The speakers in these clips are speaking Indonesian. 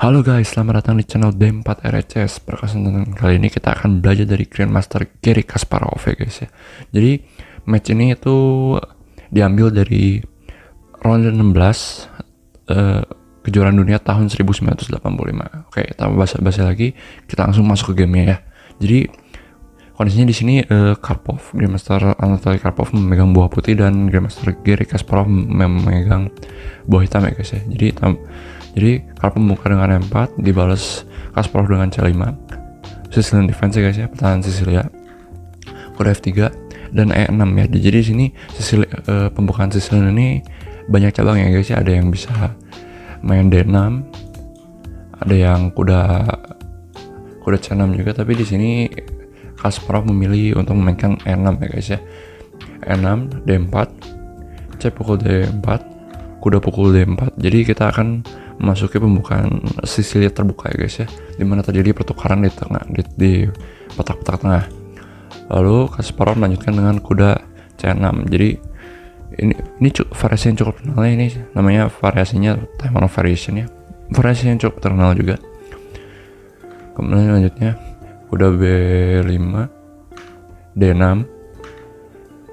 Halo guys, selamat datang di channel D4 RCS. Pada kesempatan kali ini kita akan belajar dari Grandmaster Garry Kasparov ya guys ya. Jadi match ini itu diambil dari ronde 16 kejuaraan dunia tahun 1985. Oke, tanpa basa-basi lagi, kita langsung masuk ke gamenya ya. Jadi kondisinya di sini Karpov, Grandmaster Anatoly Karpov memegang buah putih dan Grandmaster Garry Kasparov memegang buah hitam ya guys ya. Jadi Karpov membuka dengan E4, dibalas Kasparov dengan C5. Sicilian defense ya guys ya, pertahanan Sisilia. Kode F3 dan E6 ya. Jadi di sini pembukaan Sicilian ini banyak cabang ya guys ya. Ada yang bisa main D6, ada yang kuda C6 juga, tapi di sini Kasparov memilih untuk memainkan E6 ya guys ya. E6, D4, C pukul D4, kuda pukul D4. Jadi kita akan memasuki pembukaan Sisilia terbuka ya guys ya, dimana terjadi pertukaran di tengah di petak-petak tengah. Lalu Kasparov melanjutkan dengan kuda C6. Jadi ini variasi yang cukup terkenal ya, ini namanya variasinya Taiwan variation ya, variasi yang cukup terkenal juga. Kemudian selanjutnya kuda B5, D6,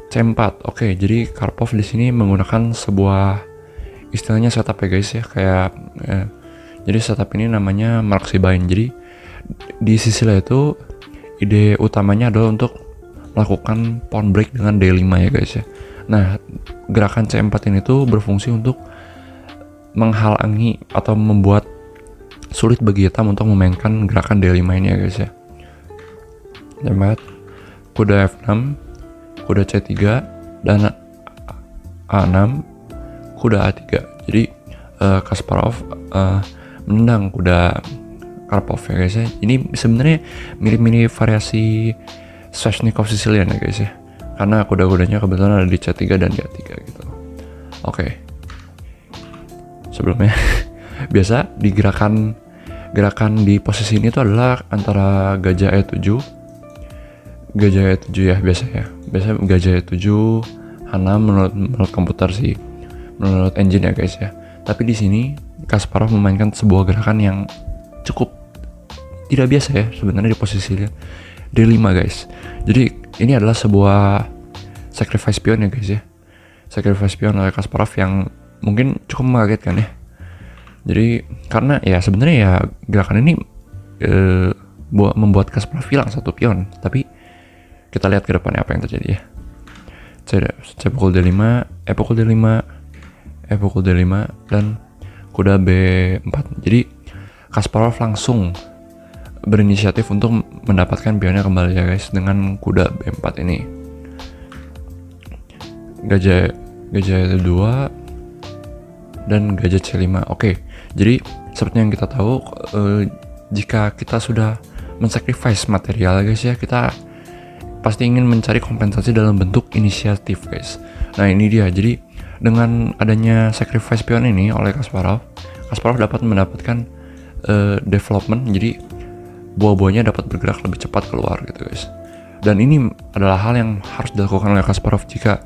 C4. Oke, jadi Karpov di sini menggunakan sebuah istilahnya setup ya guys ya, kayak jadi setup ini namanya Marxi Bind. Jadi di Sisilia itu ide utamanya adalah untuk melakukan pawn break dengan D5 ya guys ya. Nah, gerakan C4 ini tuh berfungsi untuk menghalangi atau membuat sulit bagi hitam untuk memainkan gerakan D5 ini ya guys ya. Dapat kuda F6, kuda C3 dan A6, kuda A3. Jadi Kasparov menendang kuda Karpov ya guys ya. Ini sebenarnya mirip-mirip variasi Sveshnikov Sicilian ya guys ya, karena kuda-kudanya kebetulan ada di C3 dan di A3 gitu. Oke. Sebelumnya biasa di gerakan di posisi ini tuh adalah antara gajah E7 ya biasa gajah E7 H6 menurut komputer sih, menurut engine ya guys ya. Tapi di sini Kasparov memainkan sebuah gerakan yang cukup tidak biasa ya sebenarnya di posisi D5 guys. Jadi ini adalah sebuah sacrifice pion ya guys ya, sacrifice pion oleh Kasparov yang mungkin cukup mengagetkan ya. Jadi karena ya sebenarnya ya gerakan ini membuat Kasparov hilang satu pion, tapi kita lihat ke depannya apa yang terjadi ya. C pukul D5, E pukul D5, E pukul D5 dan kuda B4. Jadi Kasparov langsung berinisiatif untuk mendapatkan pionnya kembali ya guys dengan kuda B4 ini. Gajah E2 dan gajah C5. Oke. Jadi seperti yang kita tahu, jika kita sudah mensacrifice material guys ya, kita pasti ingin mencari kompensasi dalam bentuk inisiatif guys. Nah ini dia. Jadi dengan adanya sacrifice pion ini oleh Kasparov dapat mendapatkan development. Jadi buah-buahnya dapat bergerak lebih cepat keluar gitu guys. Dan ini adalah hal yang harus dilakukan oleh Kasparov. Jika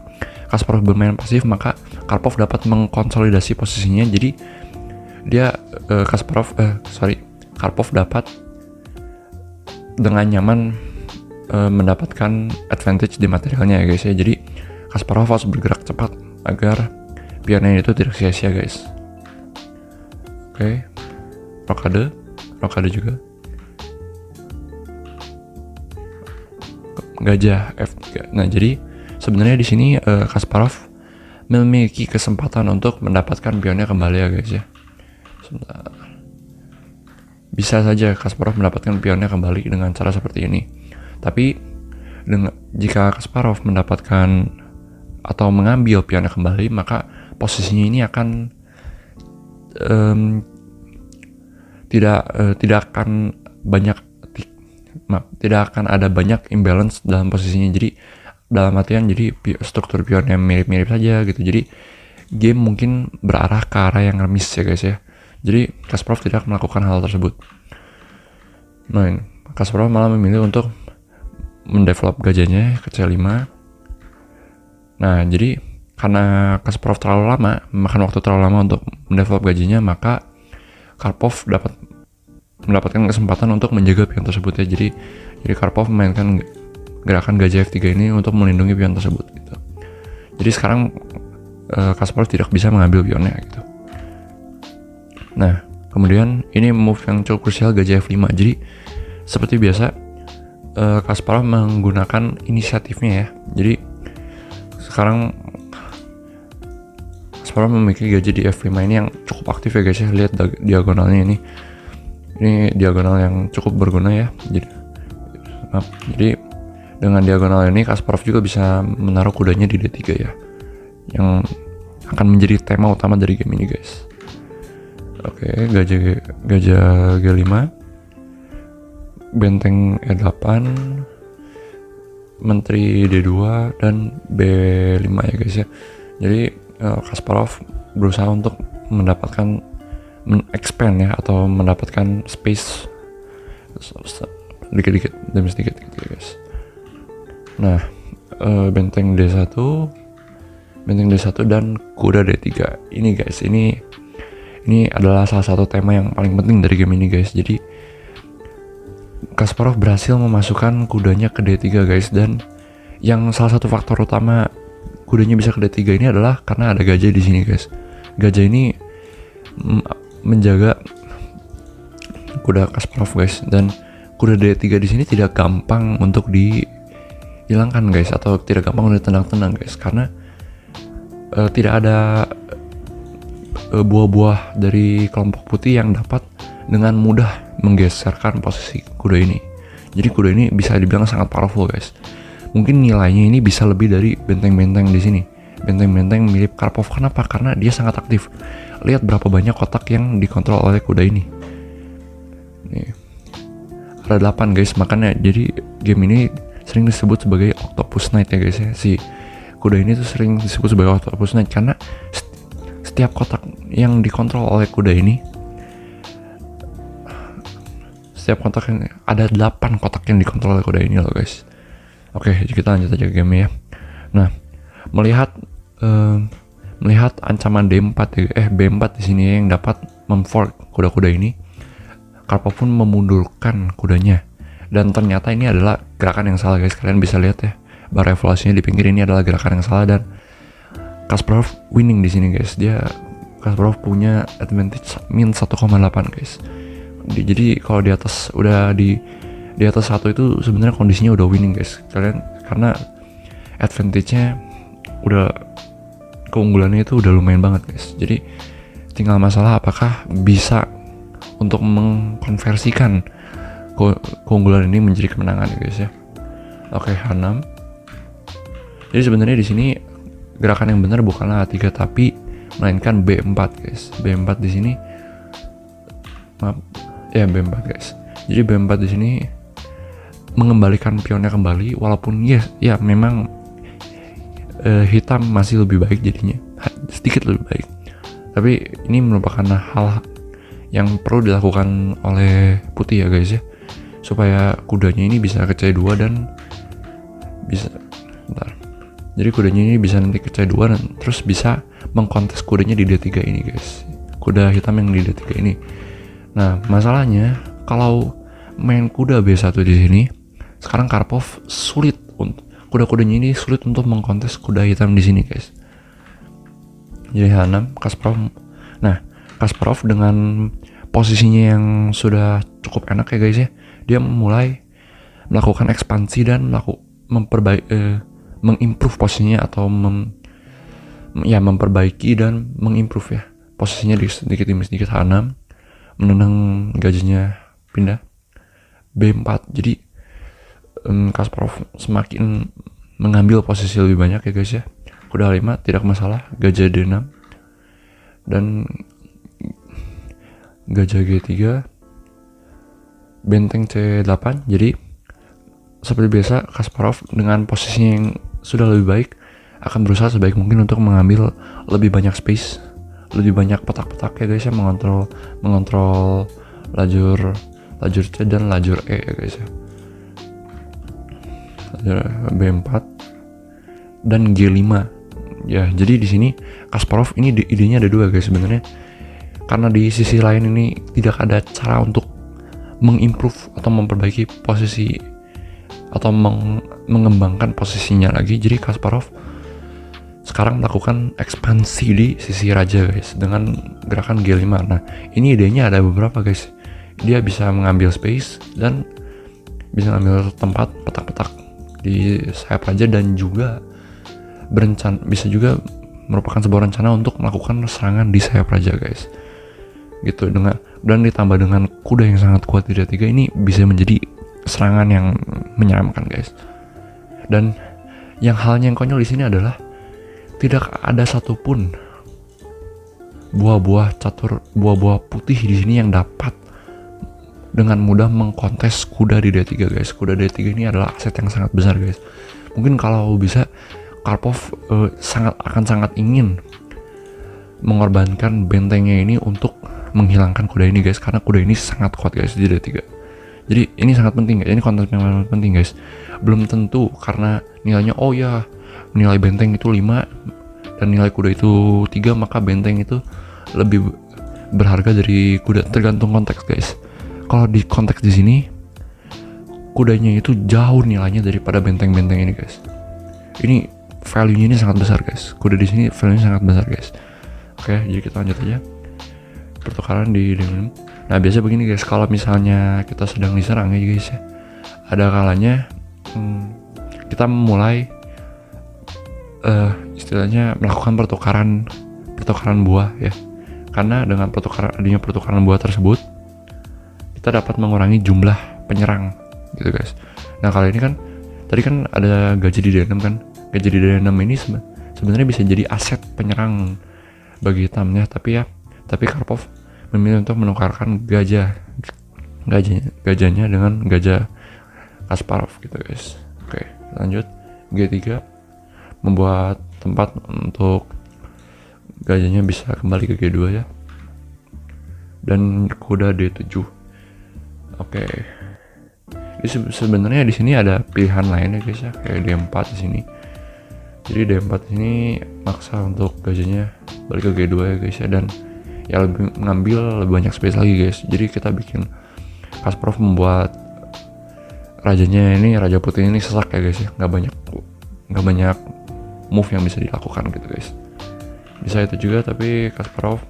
Kasparov bermain pasif, maka Karpov dapat mengkonsolidasi posisinya. Jadi dia Karpov dapat dengan nyaman mendapatkan advantage di materialnya ya guys ya. Jadi Kasparov harus bergerak cepat agar pionnya itu tidak sia-sia guys. Oke. Rokade juga. Gajah F3. Nah, jadi sebenarnya di sini Kasparov memiliki kesempatan untuk mendapatkan pionnya kembali ya guys ya. Sebentar. Bisa saja Kasparov mendapatkan pionnya kembali dengan cara seperti ini. Tapi jika Kasparov mendapatkan atau mengambil pionnya kembali, maka posisinya ini akan tidak akan ada banyak imbalance dalam posisinya. Jadi dalam artian jadi struktur pionnya mirip-mirip saja gitu. Jadi game mungkin berarah ke arah yang remis ya guys ya. Jadi Kasparov tidak melakukan hal tersebut. Nah, Kasparov malah memilih untuk mendevelop gajahnya ke C5. Nah, jadi karena Kasparov terlalu lama, memakan waktu terlalu lama untuk mendevelop gajahnya, maka Karpov dapat mendapatkan kesempatan untuk menjaga pion tersebut ya. Jadi Karpov memainkan gerakan gajah F3 ini untuk melindungi pion tersebut gitu. Jadi sekarang Kasparov tidak bisa mengambil pionnya gitu. Nah, kemudian ini move yang cukup krusial gajah F5. Jadi seperti biasa Kasparov menggunakan inisiatifnya ya. Jadi sekarang Kasparov memiliki gajah di F5 ini yang cukup aktif ya guys ya. Lihat diagonalnya ini. Ini diagonal yang cukup berguna ya. Jadi dengan diagonal ini Kasparov juga bisa menaruh kudanya di D3 ya. Yang akan menjadi tema utama dari game ini guys. Oke, gajah G5, benteng E8, menteri D2 dan B5 ya guys ya. Jadi Kasparov berusaha untuk mendapatkan expand ya, atau mendapatkan space dikit-dikit demi sedikit gitu guys. Nah, benteng D1 dan kuda D3 ini guys, ini adalah salah satu tema yang paling penting dari game ini guys. Jadi Kasparov berhasil memasukkan kudanya ke D3 guys, dan yang salah satu faktor utama kudanya bisa ke D3 ini adalah karena ada gajah di sini guys. Gajah ini menjaga kuda Kasparov guys, dan kuda D3 di sini tidak gampang untuk dihilangkan guys, atau tidak gampang untuk ditendang-tendang guys, karena tidak ada buah-buah dari kelompok putih yang dapat dengan mudah menggeserkan posisi kuda ini. Jadi kuda ini bisa dibilang sangat powerful guys. Mungkin nilainya ini bisa lebih dari benteng-benteng di sini. Benteng-benteng mirip Karpov. Kenapa? Karena dia sangat aktif. Lihat berapa banyak kotak yang dikontrol oleh kuda ini. Nih. Ada 8 guys, makanya jadi game ini sering disebut sebagai Octopus Knight ya guys ya. Si kuda ini tuh sering disebut sebagai Octopus Knight karena setiap kotak yang dikontrol oleh kuda ini, setiap kotak yang ada 8 kotak yang dikontrol oleh kuda ini loh guys. Oke, kita lanjut aja ke game ya. Nah, melihat ancaman D4 B4 di sini yang dapat memfork kuda-kuda ini, Karpov pun memundurkan kudanya. Dan ternyata ini adalah gerakan yang salah guys. Kalian bisa lihat ya, bar evaluasinya di pinggir ini adalah gerakan yang salah, dan Kasparov winning di sini guys. Kasparov punya advantage min 1,8 guys. Jadi kalau di atas di atas 1 itu sebenarnya kondisinya udah winning guys. Karena advantage-nya udah, keunggulannya itu udah lumayan banget guys. Jadi tinggal masalah apakah bisa untuk mengkonversikan keunggulan ini menjadi kemenangan ya guys ya. Oke, H6. Jadi sebenarnya di sini gerakan yang benar bukanlah A3 tapi melainkan B4 guys. B4 di sini B4 guys. Jadi B4 di sini mengembalikan pionnya kembali, walaupun ya memang hitam masih lebih baik jadinya, sedikit lebih baik. Tapi ini merupakan hal yang perlu dilakukan oleh putih ya guys ya, supaya kudanya ini bisa ke C2 dan bisa jadi kudanya ini bisa nanti ke C2 dan terus bisa mengkontes kudanya di D3 ini guys, kuda hitam yang di D3 ini. Nah, masalahnya kalau main kuda B1 di sini, sekarang Karpov sulit untuk kuda-kudanya ini sulit untuk mengkontes kuda hitam di sini guys. Jadi H6 Kasparov. Nah, Kasparov dengan posisinya yang sudah cukup enak ya guys ya, dia mulai melakukan ekspansi dan mengimprove posisinya, atau memperbaiki dan mengimprove ya posisinya sedikit demi sedikit. H6 menendang gajahnya pindah B4. Jadi Kasparov semakin mengambil posisi lebih banyak ya guys ya. Kuda H5 tidak masalah, gajah D6 dan gajah G3, benteng C8. Jadi seperti biasa Kasparov dengan posisinya yang sudah lebih baik akan berusaha sebaik mungkin untuk mengambil lebih banyak space, lebih banyak petak-petak ya guys ya, mengontrol lajur C dan lajur E ya guys ya. B4 dan G5 ya. Jadi di sini Kasparov ini idenya ada dua guys sebenarnya, karena di sisi lain ini tidak ada cara untuk mengimprove atau memperbaiki posisi atau mengembangkan posisinya lagi. Jadi Kasparov sekarang melakukan ekspansi di sisi raja guys dengan gerakan G5. Nah ini idenya ada beberapa guys, dia bisa mengambil space dan bisa mengambil tempat petak-petak di sayap raja, dan juga bisa juga merupakan sebuah rencana untuk melakukan serangan di sayap raja guys gitu. Dan ditambah dengan kuda yang sangat kuat di D3, ini bisa menjadi serangan yang menyeramkan guys. Dan halnya yang konyol di sini adalah tidak ada satupun buah-buah putih di sini yang dapat dengan mudah mengkontes kuda di D3 guys. Kuda D3 ini adalah aset yang sangat besar guys. Mungkin kalau bisa Karpov akan sangat ingin mengorbankan bentengnya ini untuk menghilangkan kuda ini guys, karena kuda ini sangat kuat guys di D3. Jadi ini sangat penting guys, ini konten yang sangat penting guys. Belum tentu karena nilainya nilai benteng itu 5 dan nilai kuda itu 3, maka benteng itu lebih berharga dari kuda. Tergantung konteks guys. Kalau di konteks di sini kudanya itu jauh nilainya daripada benteng-benteng ini guys. Ini value-nya ini sangat besar guys. Kuda di sini value-nya sangat besar guys. Oke, jadi kita lanjut aja. Pertukaran di D6. Nah biasa begini guys, kalau misalnya kita sedang diserang ya guys ya, ada kalanya kita mulai istilahnya melakukan pertukaran buah ya, karena dengan adanya pertukaran buah tersebut kita dapat mengurangi jumlah penyerang gitu guys. Nah kali ini kan tadi kan ada gajah di D6 kan, gajah di D6 ini sebenarnya bisa jadi aset penyerang bagi hitamnya, tapi Karpov memilih untuk menukarkan gajahnya dengan gajah Kasparov gitu guys. Oke, lanjut. G3 membuat tempat untuk gajahnya bisa kembali ke G2 ya, dan kuda D7. Oke, sebenarnya di sini ada pilihan lain ya guys ya, kayak D4 di sini. Jadi D4 ini maksa untuk gajahnya balik ke G2 ya guys ya, dan ya lebih banyak space lagi guys. Jadi kita bikin Kasparov membuat rajanya ini, raja putih ini sesak ya guys ya, nggak banyak move yang bisa dilakukan gitu guys. Bisa itu juga, tapi Kasparov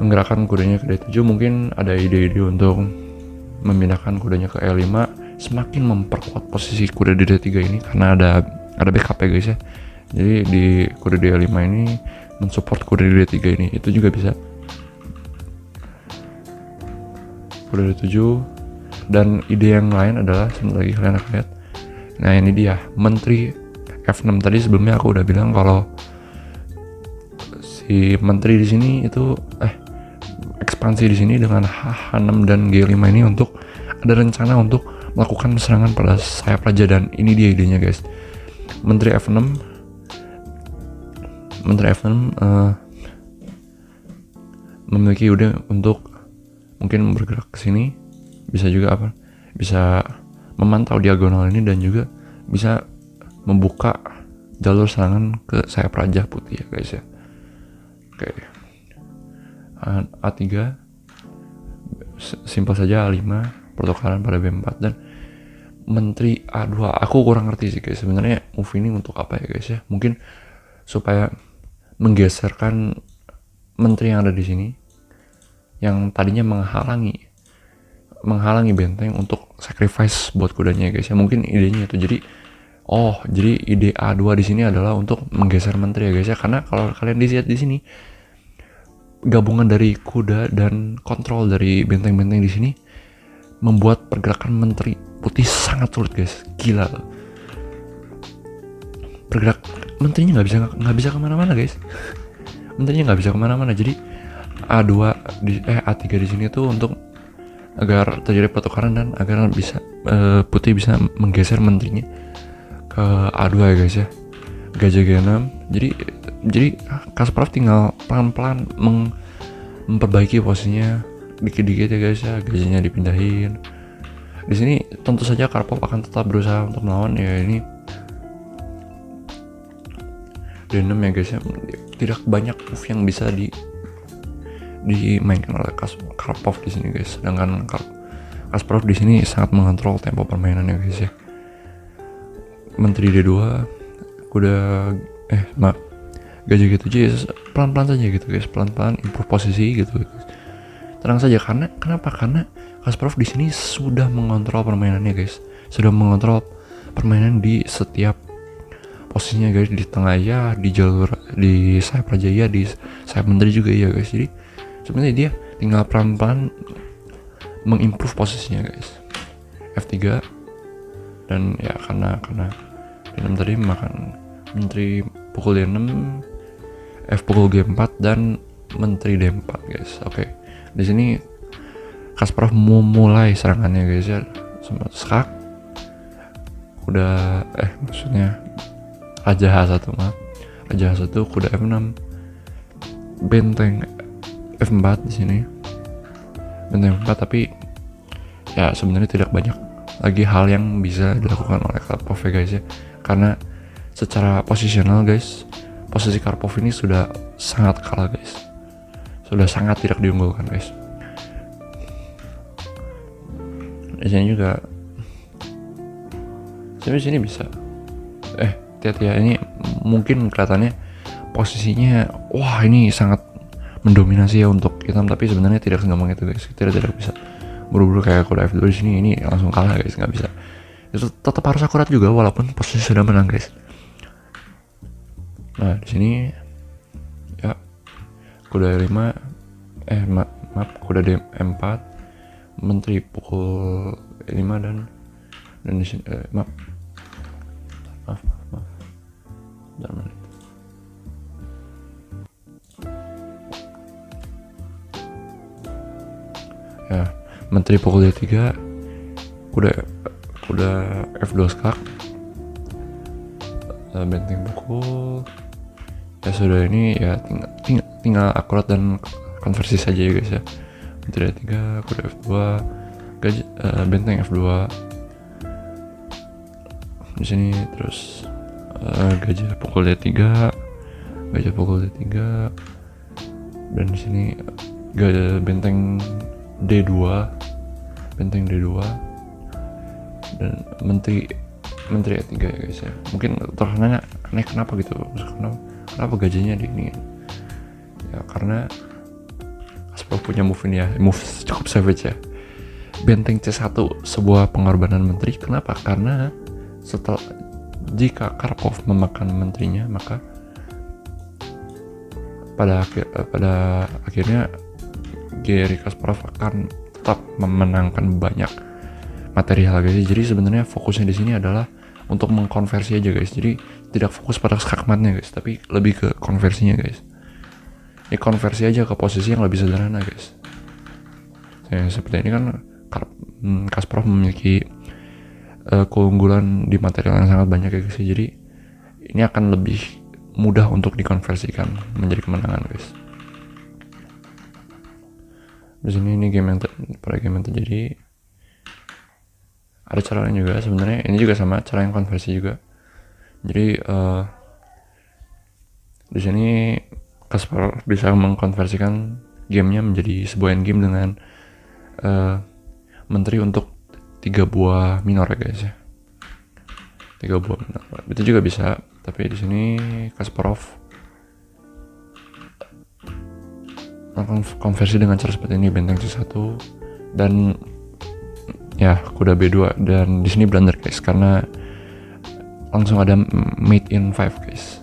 menggerakkan kudanya ke D7. Mungkin ada ide-ide untuk memindahkan kudanya ke E5, semakin memperkuat posisi kuda di D3 ini karena ada backup ya guys ya. Jadi di kuda di E5 ini mensupport kuda di D3 ini, itu juga bisa. Kuda D7. Dan ide yang lain adalah, sebentar lagi kalian akan lihat. Nah ini dia, menteri F6. Tadi sebelumnya aku udah bilang kalau si menteri di sini itu ekspansi di sini dengan H6 dan G5 ini untuk ada rencana untuk melakukan serangan pada sayap raja, dan ini dia idenya guys. Menteri F6 memiliki ide untuk mungkin bergerak ke sini, bisa juga bisa memantau diagonal ini, dan juga bisa membuka jalur serangan ke sayap raja putih ya guys ya. Oke. A3 simpel saja, A5 pertukaran pada B4, dan menteri A2 aku kurang ngerti sih guys sebenarnya move ini untuk apa ya guys ya. Mungkin supaya menggeserkan menteri yang ada di sini yang tadinya menghalangi benteng untuk sacrifice buat kudanya guys ya. Mungkin idenya itu. Jadi ide A2 di sini adalah untuk menggeser menteri ya guys ya, karena kalau kalian lihat di sini gabungan dari kuda dan kontrol dari benteng-benteng di sini membuat pergerakan menteri putih sangat sulit guys. Gila loh, menterinya nggak bisa kemana-mana guys. Menterinya nggak bisa kemana-mana. Jadi A3 di sini tuh untuk agar terjadi pertukaran dan agar bisa putih bisa menggeser menterinya ke A2 ya guys ya. Gajah G6. Jadi Kasparov tinggal pelan-pelan memperbaiki posisinya dikit-dikit ya guys ya. Gajahnya dipindahin. Di sini tentu saja Karpov akan tetap berusaha untuk melawan ya. Ini D6 ya guys ya. Tidak banyak move yang bisa dimainkan oleh Karpov di sini guys. Sedangkan Kasparov di sini sangat mengontrol tempo permainan ya guys ya. Menteri D2 udah Gajah G7 ya pelan-pelan saja gitu guys, pelan-pelan improve posisi gitu guys. Tenang saja, karena Kasparov di sini sudah mengontrol permainannya guys, sudah mengontrol permainan di setiap posisinya guys, di tengah ya, di jalur, di sayap raja ya, di sayap menteri juga ya guys. Jadi sebenarnya dia tinggal pelan-pelan mengimprove posisinya guys. F3 dan ya karena D6 tadi makan menteri pukul D6, F pukul G4 dan menteri D4 guys. Oke. Di sini Kasparov mau mulai serangannya guys ya. Sama skak. Udah maksudnya Raja H1 maaf. Raja H1 kuda F6. Benteng F4 di sini. Benteng F4 tapi ya sebenarnya tidak banyak lagi hal yang bisa dilakukan oleh Karpov ya guys ya. Karena secara posisional guys, posisi Karpov ini sudah sangat kalah guys. Sudah sangat tidak diunggulkan guys. Di sini juga di sini bisa hati-hati ya, ini mungkin kelihatannya posisinya wah ini sangat mendominasi ya untuk hitam, tapi sebenarnya tidak segampang itu guys. Kita tidak bisa buru-buru kayak kuda F2 di sini, ini langsung kalah guys, nggak bisa. Itu tetap harus akurat juga walaupun posisi sudah menang guys. Nah di sini ya kuda E5 maaf kuda D4, menteri pukul E5 dan di sini maaf bentar menit. Ya menteri pukul D3, kuda F2 skak, benteng pukul ya sudah. Ini ya tinggal akurat dan konversi saja ya guys ya. Menteri D3, kuda F2, benteng F2 di sini, terus gajah pukul D3, dan di sini benteng D2, dan menteri E3 ya guys ya. Mungkin terkenanya aneh kenapa gitu, kenapa gajahnya di ini ya, karena Kasparov punya move ini ya, move cukup savage ya. Benteng C1 sebuah pengorbanan menteri. Kenapa? Karena jika Karpov memakan menterinya, maka pada akhirnya Garry Kasparov akan tetap memenangkan banyak material guys. Jadi sebenarnya fokusnya di sini adalah untuk mengkonversi aja guys. Jadi tidak fokus pada skakmatnya guys, tapi lebih ke konversinya guys. Ini konversi aja ke posisi yang lebih sederhana guys. Seperti ini kan Kasparov memiliki keunggulan di material yang sangat banyak ya guys. Jadi ini akan lebih mudah untuk dikonversikan menjadi kemenangan guys. Di sini ini game yang terjadi. Ada cara lain juga sebenarnya. Ini juga sama cara yang konversi juga. Jadi di sini Kasparov bisa mengkonversikan gamenya menjadi sebuah endgame dengan menteri untuk 3 buah minor ya guys ya. 3 buah minor. Itu juga bisa, tapi di sini Kasparov melakukan konversi dengan cara seperti ini, benteng C1 dan ya kuda B2, dan di sini blunder guys karena langsung ada mate in 5 guys.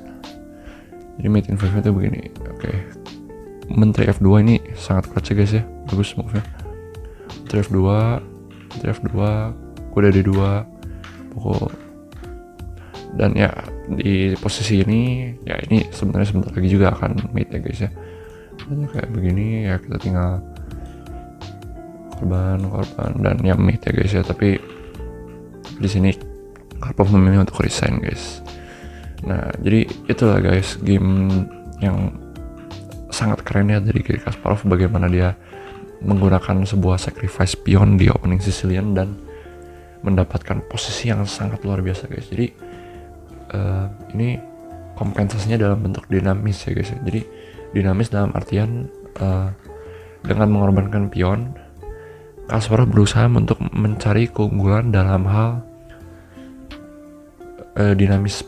Jadi mate in 5 itu begini. Oke. Menteri F2 ini sangat kuat guys ya. Bagus move-nya. Menteri F2, kuda D2, pukul. Dan ya di posisi ini ya ini sebenarnya sebentar lagi juga akan mate ya guys ya. Dan kayak begini ya kita tinggal korban dan ya mate ya guys ya. Tapi di sini Karpov memilih untuk resign guys. Nah jadi itulah guys game yang sangat keren ya dari Garry Kasparov, bagaimana dia menggunakan sebuah sacrifice pion di opening Sicilian dan mendapatkan posisi yang sangat luar biasa guys. Jadi ini kompensasinya dalam bentuk dinamis ya guys ya. Jadi dinamis dalam artian dengan mengorbankan pion Kasparov berusaha untuk mencari keunggulan dalam hal dinamis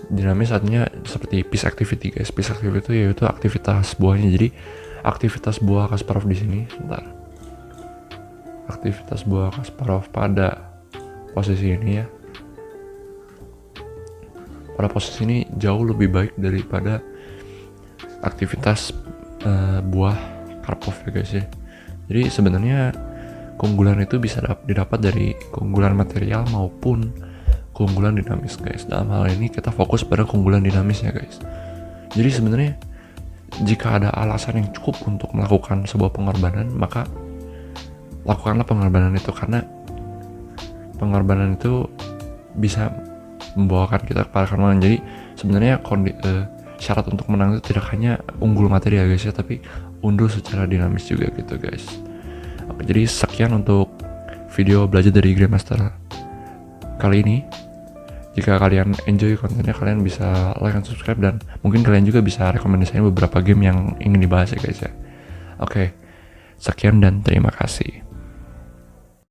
artinya seperti peace activity guys. Peace activity itu yaitu aktivitas buahnya. Jadi aktivitas buah Kasparov di sini, sebentar. Aktivitas buah Kasparov pada posisi ini ya. Pada posisi ini jauh lebih baik daripada aktivitas buah Karpov ya guys ya. Jadi sebenarnya keunggulan itu bisa didapat dari keunggulan material maupun keunggulan dinamis guys. Dalam hal ini kita fokus pada keunggulan dinamisnya guys. Jadi sebenarnya jika ada alasan yang cukup untuk melakukan sebuah pengorbanan, maka lakukanlah pengorbanan itu, karena pengorbanan itu bisa membawakan kita kepada kemenangan. Jadi sebenarnya syarat untuk menang itu tidak hanya unggul materi ya guys ya, tapi unggul secara dinamis juga gitu guys. Oke, jadi sekian untuk video belajar dari Grandmaster kali ini. Jika kalian enjoy kontennya, kalian bisa like dan subscribe, dan mungkin kalian juga bisa rekomendasiin beberapa game yang ingin dibahas ya guys ya. Oke, sekian dan terima kasih.